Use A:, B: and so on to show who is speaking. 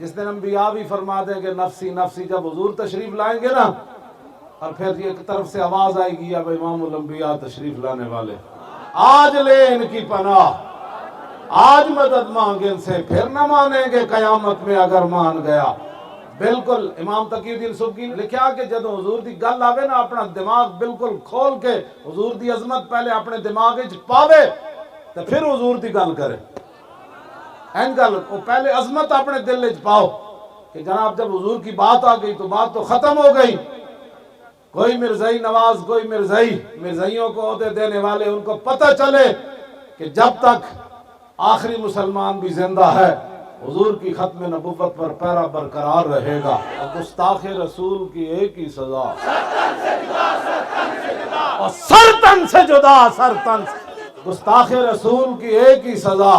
A: جس دن انبیاء بھی فرما دیں کہ نفسی نفسی، جب حضور تشریف لائیں گے نا اور پھر ایک طرف سے آواز آئے گی اب امام الانبیاء تشریف لانے والے، آج لے ان کی پناہ، آج مدد مانگے ان سے، پھر نہ مانیں گے قیامت میں اگر مان گیا۔ بالکل امام تقی الدین سبکی نے لکھا کہ جب حضور دی گل آوے نا اپنا دماغ بالکل کھول کے حضور دی عظمت پہلے اپنے دماغ وچ پاوے تو پھر حضور دی گل کرے، این گل وہ پہلے عظمت اپنے دل وچ پاؤ کہ جناب جب حضور کی بات آ گئی تو بات تو ختم ہو گئی، کوئی مرزائی نواز کوئی مرزائی، مرزائیوں کو عہدے دینے والے ان کو پتہ چلے کہ جب تک آخری مسلمان بھی زندہ ہے حضور کی ختم نبوت پر پیرا برقرار رہے گا۔ اور گستاخ رسول کی ایک ہی سزا، اور سر تن سے جدا، سر تن سے، گستاخ رسول کی ایک ہی سزا۔